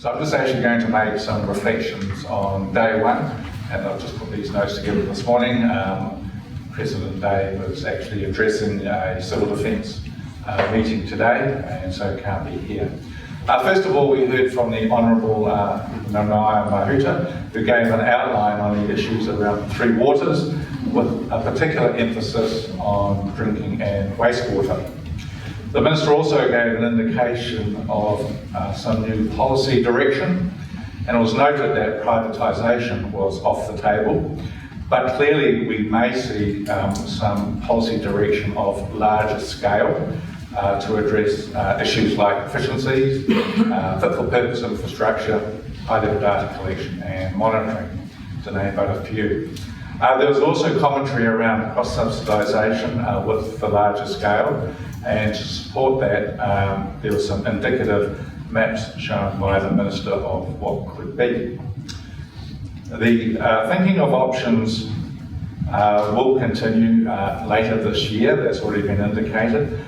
So I'm just actually going to make some reflections on day one, and I've just put these notes together this morning. President Day was actually addressing a civil defence meeting today, and so can't be here. First of all, we heard from the Honourable Nanaia Mahuta, who gave an outline on the issues around Three Waters, with a particular emphasis on drinking and wastewater. The Minister also gave an indication of some new policy direction, and it was noted that privatisation was off the table, but clearly we may see some policy direction of larger scale to address issues like efficiencies, fit-for-purpose infrastructure, high-level data collection and monitoring, to name but a few. There was also commentary around cross-subsidisation with the larger scale, and to support that there were some indicative maps shown by the Minister of what could be. The thinking of options will continue later this year, that's already been indicated,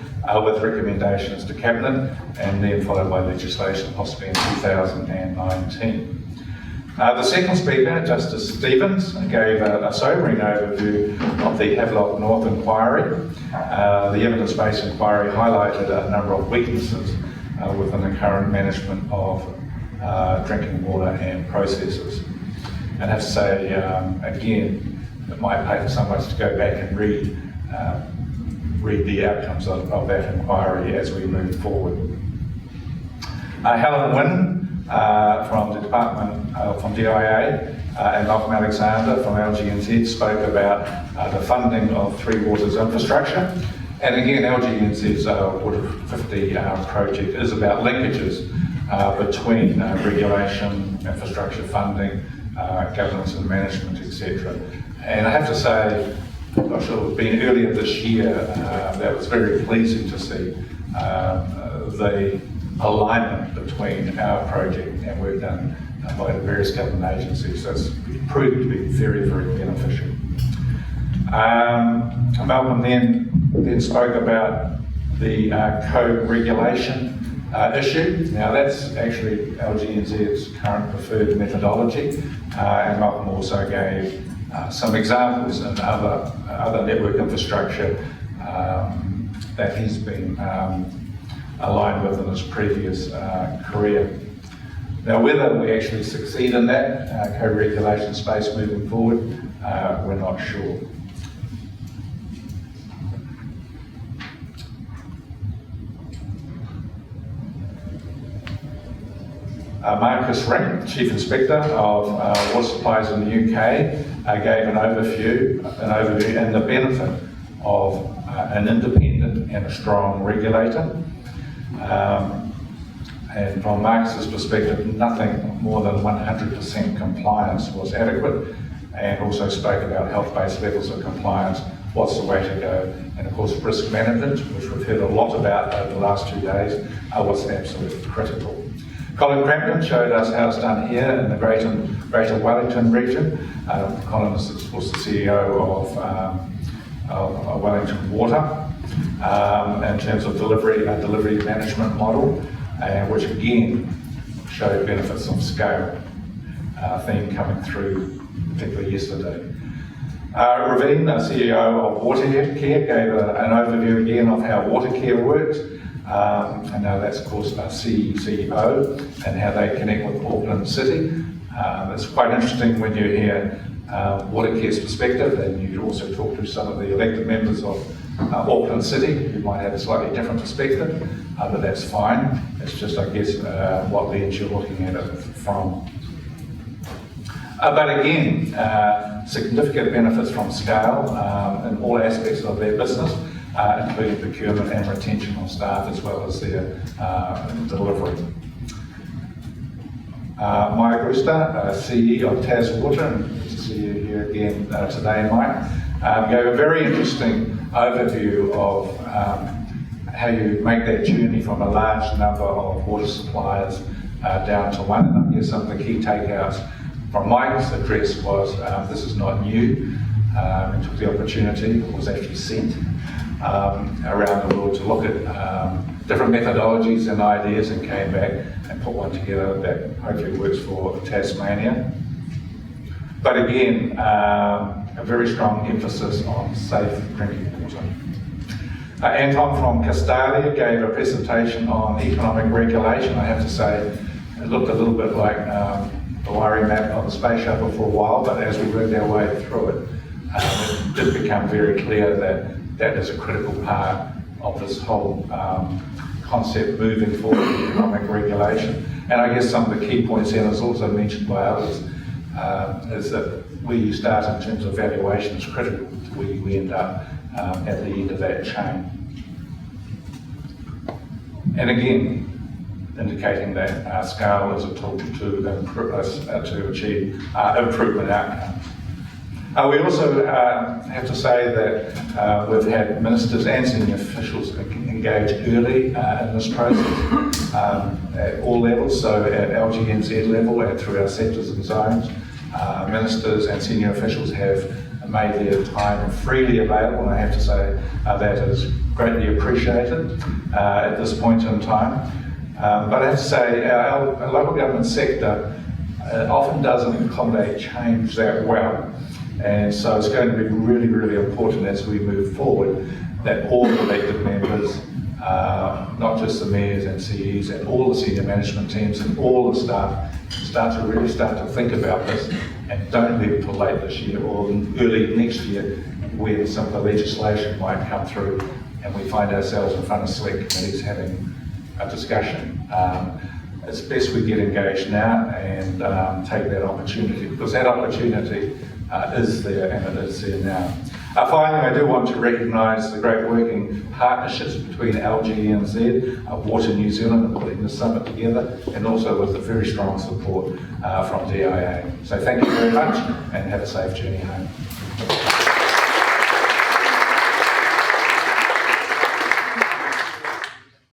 with recommendations to Cabinet and then followed by legislation possibly in 2019. The second speaker, Justice Stevens, gave a sobering overview of the Havelock North inquiry. The evidence-based inquiry highlighted a number of weaknesses within the current management of drinking water and processes. And I have to say, again, it might pay for someone to go back and read the outcomes of that inquiry as we move forward. Helen Wynne from the Department, from DIA, and Malcolm Alexander from LGNZ spoke about the funding of Three Waters infrastructure. And again, LGNZ's Water 50 project is about linkages between regulation, infrastructure funding, governance and management, etc. And I have to say, I'm not sure, it's been earlier this year, that was very pleasing to see the alignment between our project and work done by the various government agencies. So it's proved to be very, very beneficial. Malcolm then spoke about the co-regulation issue. Now that's actually LGNZ's current preferred methodology, and Malcolm also gave some examples in other network infrastructure that he's been aligned with in his previous career. Now, whether we actually succeed in that co-regulation space moving forward, we're not sure. Marcus Rink, Chief Inspector of Water Supplies in the UK, gave an overview and the benefit of an independent and a strong regulator. And from Marcus's perspective, nothing more than 100% compliance was adequate, and also spoke about health-based levels of compliance, what's the way to go, and of course risk management, which we've heard a lot about over the last 2 days, what's absolutely critical. Colin Crampton showed us how it's done here in the Greater Wellington region. Colin is of course the CEO of Wellington Water, in terms of delivery management model, which again showed benefits of scale, theme coming through particularly yesterday. Raveen, the CEO of Watercare, gave an overview again of how Watercare works, and now that's of course our CEO, and how they connect with Auckland City. It's quite interesting when you hear Watercare's perspective, and you also talk to some of the elected members of Auckland City who might have a slightly different perspective, but that's fine. It's just, I guess, what lens you're looking at it from. But again, significant benefits from scale in all aspects of their business, including procurement and retention of staff, as well as their delivery. Mike Rooster, CE of Tas Water, and good to see you here again today, Mike, gave a very interesting overview of how you make that journey from a large number of water suppliers down to one. And I guess some of the key takeouts from Mike's address was this is not new. He took the opportunity, was actually sent around the world to look at different methodologies and ideas and came back and put one together that hopefully works for Tasmania. But again, a very strong emphasis on safe drinking water. Anton from Castalia gave a presentation on economic regulation. I have to say, it looked a little bit like the wiring map on the space shuttle for a while, but as we worked our way through it, it did become very clear that that is a critical part of this whole concept moving forward in economic regulation. And I guess some of the key points, and as also mentioned by others, is that where you start in terms of valuation is critical to where you end up at the end of that chain. And again, indicating that our scale is a tool to achieve improvement outcomes. We also have to say that we've had ministers and senior officials engage early in this process at all levels, so at LGNZ level and through our sectors and zones. Ministers and senior officials have made their time freely available, and I have to say that is greatly appreciated at this point in time. But I have to say our local government sector often doesn't accommodate change that well. And so it's going to be really, really important as we move forward that all elected members, not just the mayors and CEs and all the senior management teams and all the staff, start to think about this and don't leave it till late this year or early next year when some of the legislation might come through and we find ourselves in front of select committees having a discussion. It's best we get engaged now and take that opportunity, because that opportunity is there and it is there now. Finally, I do want to recognise the great working partnerships between LGNZ, Water New Zealand in putting the summit together, and also with the very strong support from DIA. So thank you very much and have a safe journey home.